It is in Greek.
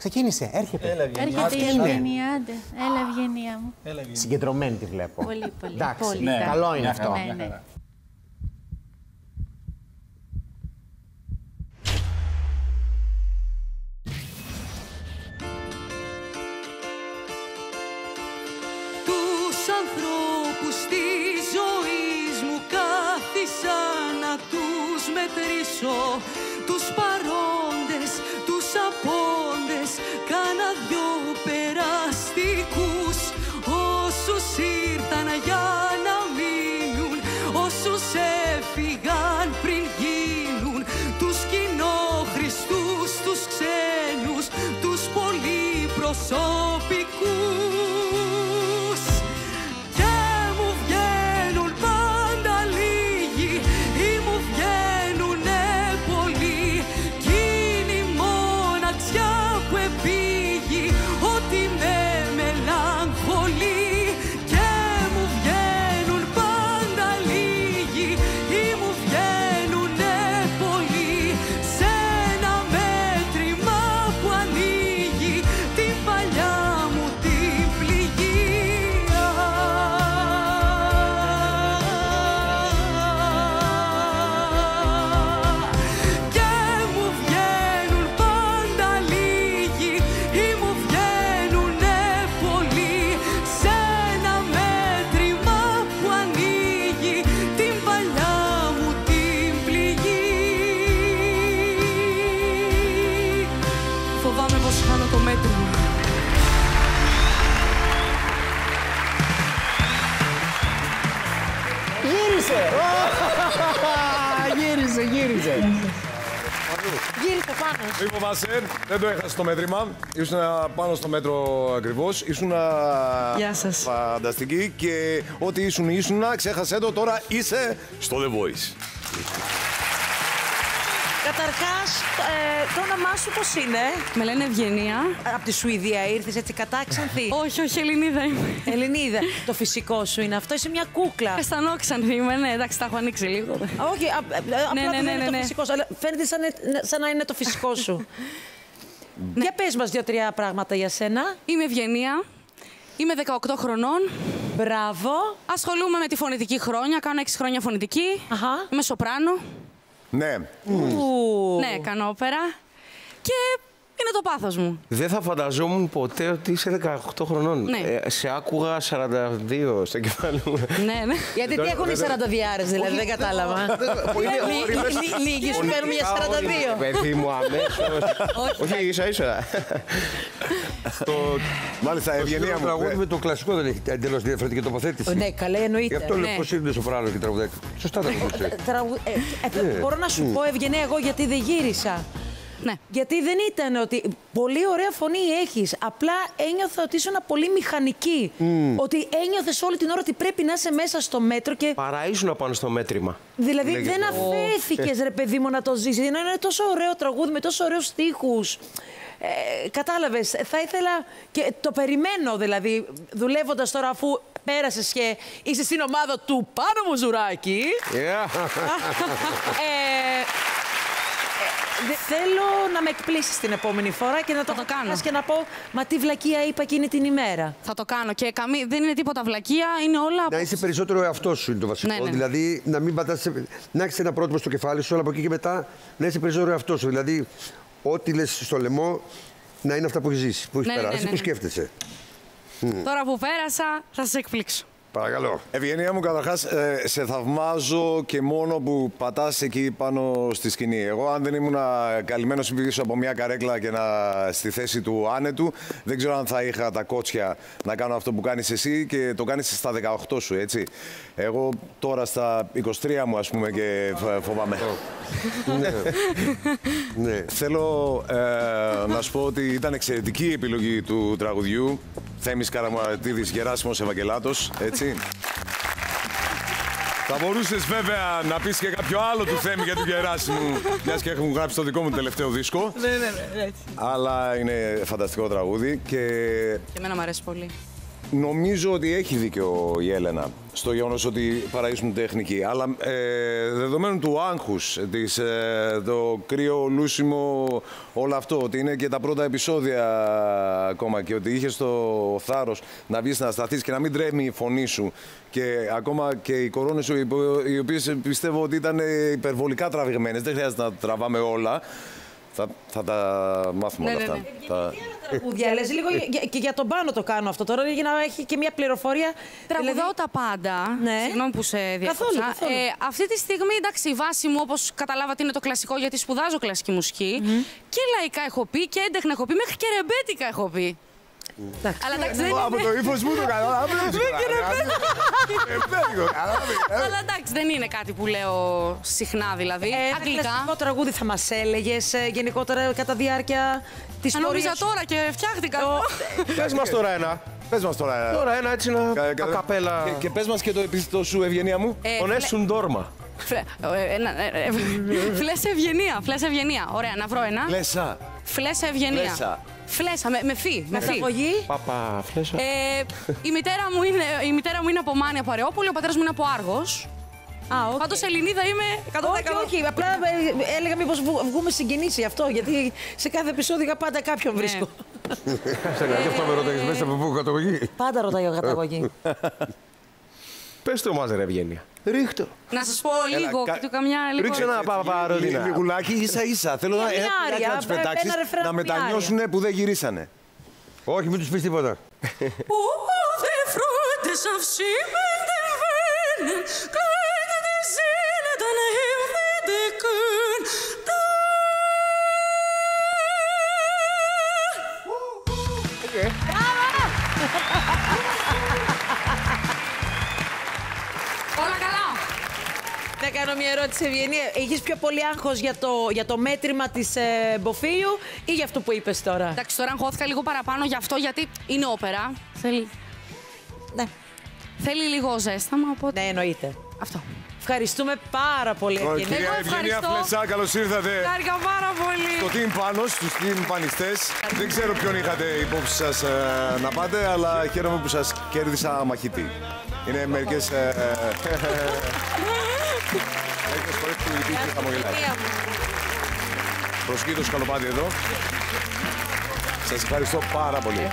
Ξεκίνησε, έρχεται. Έρχεται η Ευγενία, άντε. Έλα, Ευγενία μου. Συγκεντρωμένη τη βλέπω. Πολύ, πολύ. Εντάξει, Πολύ, ναι. Καλό είναι αυτό. Ναι, ναι. Τους ανθρώπους της ζωής μου κάθισα να τους μετρήσω, τους παρόντες, τους απόντες, κάνα δυο περαστικούς, όσους ήρθαν για να μείνουν, όσους έφυγαν πριν γίνουν, τους κοινόχρηστους, τους ξένους, τους πολυπροσωπικούς. Και μου βγαίνουν πάντα λίγοι ή μου βγαίνουνε πολλοί, κι είναι η μοναξιά που επήγει ότι με μελαγχολεί. Και μου βγαίνουν πάντα λίγοι ή μου βγαίνουνε πολλοί, σε ένα μέτρημα που ανοίγει την παλιά μου την πληγή. Και μου βγαίνουν πάντα λίγοι ή μου βγαίνουνε πολλοί, σε ένα μέτρημα που ανοίγει την παλιά μου την πληγή. Φοβάμαι πως χάνω το μέτρημα. Γύρισε! Γύρισε. Γύρισε πάνω. Μην φοβάσαι, δεν το έχασε το μέτρημα. Ήσουν πάνω στο μέτρο ακριβώς. Ήσουν Γεια σας. φανταστική και ό,τι ήσουν, ξέχασέ το. Τώρα είσαι στο The Voice. Καταρχάς, το όνομά σου πώς είναι? Με λένε Ευγενία. Από τη Σουηδία ήρθες έτσι κατάξανθη? Όχι, όχι, Ελληνίδα είμαι. Ελληνίδα. Το φυσικό σου είναι αυτό, είσαι μια κούκλα. Αισθανόξανθη είμαι, ναι, εντάξει, τα έχω ανοίξει λίγο. Όχι, απλά δεν είναι το φυσικό σου, αλλά φαίνεται σαν να είναι το φυσικό σου. Για πες μας 2-3 πράγματα για σένα. Είμαι Ευγενία. Είμαι 18 χρονών. Μπράβο. Ασχολούμαι με τη φωνητική χρόνια. Κάνω 6 χρόνια φωνητική. Αχα. Είμαι σοπράνο. Ναι. Ναι, κάνω όπερα. Και είναι το πάθος μου. Δεν θα φανταζόμουν ποτέ ότι είσαι 18 χρονών. Ναι. Σε άκουγα 42 στο κεφάλι μου. Ναι, ναι. Γιατί τι έχουν οι 42άρες, δηλαδή, δεν κατάλαβα. Λίγοι σου παίρνουν για 42. Παιδί μου, αμέσως. Όχι, ίσα-ίσα. Μάλιστα, Ευγενία Το μου. τραγούδι με το κλασικό δεν έχει εντελώς διαφορετική τοποθέτηση. Ναι, καλά, Γι' εννοείται. αυτό λέω Ναι. πώς είναι σοπράνο και τραγουδάκι. Σωστά τα ακούγεσαι. Μπορώ να σου πω, Ευγενία, εγώ γιατί δεν γύρισα. Ναι. Γιατί δεν ήταν ότι πολύ ωραία φωνή έχεις. Απλά ένιωθα ότι ήσουν πολύ μηχανική. Ότι ένιωθες όλη την ώρα ότι πρέπει να είσαι μέσα στο μέτρο και. Παρά ήσουν πάνω στο μέτρημα. Δηλαδή Λέγεται. δεν αφέθηκες, ρε παιδί μου, να το ζήσεις. Είναι τόσο ωραίο τραγούδι με τόσο ωραίους στίχους. Κατάλαβες, θα ήθελα και το περιμένω δηλαδή, δουλεύοντας τώρα αφού πέρασες και είσαι στην ομάδα του Πάνο Μουζουράκη. Θέλω να με εκπλήσεις την επόμενη φορά και να το κάνω. Και να πω, μα τι βλακεία είπα εκείνη την ημέρα. Θα το κάνω. Και δεν είναι τίποτα βλακεία, είναι όλα. Να είσαι περισσότερο εαυτό σου είναι το βασικό. Ναι, ναι. Δηλαδή να μην πατάς, να έχεις ένα πρότυπο στο κεφάλι σου, αλλά από εκεί και μετά να είσαι περισσότερο εαυτό σου. Δηλαδή, ό,τι λες στο λαιμό να είναι αυτά που έχεις ζήσει, που έχεις Ναι, ναι, περάσει, ναι, που ναι. σκέφτεσαι. Τώρα που πέρασα, θα σας εκπλήξω. Παρακαλώ. Ευγενία μου, καταρχάς, σε θαυμάζω και μόνο που πατάς εκεί πάνω στη σκηνή. Εγώ, αν δεν ήμουν καλυμμένος πίσω από μια καρέκλα και στη θέση του άνετου, δεν ξέρω αν θα είχα τα κότσια να κάνω αυτό που κάνεις εσύ και το κάνεις στα 18 σου, έτσι. Εγώ τώρα στα 23 μου, ας πούμε, και φοβάμαι. Ναι. Θέλω να σου πω ότι ήταν εξαιρετική η επιλογή του τραγουδιού. Θέμης Καραμανατίδης, Γεράσιμος Ευαγγελάτος, έτσι. Θα μπορούσες βέβαια να πεις και κάποιο άλλο του Θέμη για του Γεράσιμου, μιας και έχουν γράψει το δικό μου τελευταίο δίσκο. Ναι, έτσι. Αλλά είναι φανταστικό τραγούδι και Και εμένα μου αρέσει πολύ. Νομίζω ότι έχει δίκιο η Έλενα στο γεγονός ότι παραίσουν τεχνική. Αλλά δεδομένου του άγχους, το κρύο λούσιμο, όλο αυτό, ότι είναι και τα πρώτα επεισόδια ακόμα και ότι είχες το θάρρος να βγεις να σταθείς και να μην τρέμει η φωνή σου και ακόμα και οι κορώνες σου, οι οποίες πιστεύω ότι ήταν υπερβολικά τραβηγμένες, δεν χρειάζεται να τραβάμε όλα. Θα τα μάθουμε όλα αυτά. Τραγούδια, λες λίγο και για τον Πάνο το κάνω αυτό τώρα, για να έχει και μια πληροφορία. Τραγουδάω τα πάντα. Ναι. Συγγνώμη που σε διακόψα. Καθόλου. Αυτή τη στιγμή, εντάξει, η βάση μου, όπως καταλάβατε, είναι το κλασικό, γιατί σπουδάζω κλασική μουσική. Και λαϊκά έχω πει και έντεχνα έχω πει, μέχρι και ρεμπέτικα έχω πει. Αλλά εντάξει, δεν Από το ύφος μου το καταλάβει. Αλλά εντάξει, δεν είναι κάτι που λέω συχνά, δηλαδή. Αγγλικά. Κλασικό τραγούδι θα μας έλεγες γενικότερα κατά διάρκεια της Αν νόμιζα πορείας σου? τώρα και φτιάχτηκα. Πες μας τώρα ένα. Πες μας τώρα. Τώρα ένα έτσι να ακαπέλα. Και πες μας και το επίθετο σου, Ευγενία μου. Ονέσουν ντόρμα. Φλέσσα ευγενία, φλέσσα ευγενία. Ωραία, να βρω ένα. Φλέσσα. Φλέσσα ευγενία. Φλέσσα. Φλέσσα, με φύ. Μεταγωγή. Παπα, φλέσσα. Η μητέρα μου είναι από Μάνια Παρεόπολη, ο πατέρας μου είναι από Άργος. Okay. Πάντως Ελληνίδα είμαι 100%. Όχι, απλά έλεγα μήπως βγούμε συγκινήσει αυτό, γιατί σε κάθε επεισόδιο πάντα κάποιον βρίσκω. Γι' αυτό με ρωτάγες μέσα από πού καταγωγή. Πάντα ρωτάει ο καταγωγή. Πες το μας ρε Ευγένεια. Ρίχτω. Να σας πω λίγο, του καμιά λίγο. Ρίξε ένα παπαρόδινα. Λιγουλάκι ίσα-ίσα. Θέλω να άρια, τους πετάξεις, ένα ρεφρέν να από μια μετανιώσουν που δεν γυρίσανε. Όχι, μην τους πεις τίποτα. Όλα καλά. Να κάνω μια ερώτηση, Ευγενία. Έχεις πιο πολύ άγχος για το μέτρημα της Μποφίου ή για αυτό που είπες τώρα? Εντάξει, τώρα αγχώθηκα λίγο παραπάνω γι' αυτό, γιατί είναι όπερα. Ναι. Θέλει λίγο ζέσταμα, οπότε... Ναι, εννοείται. Αυτό. Ευχαριστούμε πάρα πολύ, Ευγενία. Κυρία Ευγενία ευχαριστώ. Φλεσσά, καλώς ήρθατε Χάρηκα πάρα πολύ. στο Team Panos, στους Team Πανιστές. Δεν ξέρω ποιον είχατε υπόψη σας να πάτε, αλλά χαίρομαι που σας κέρδισα μαχητή. Είναι μερικές φορές που υπήρχε χαμογελάκι. Προσοχή το σκαλοπάτι εδώ. Σας ευχαριστώ πάρα πολύ.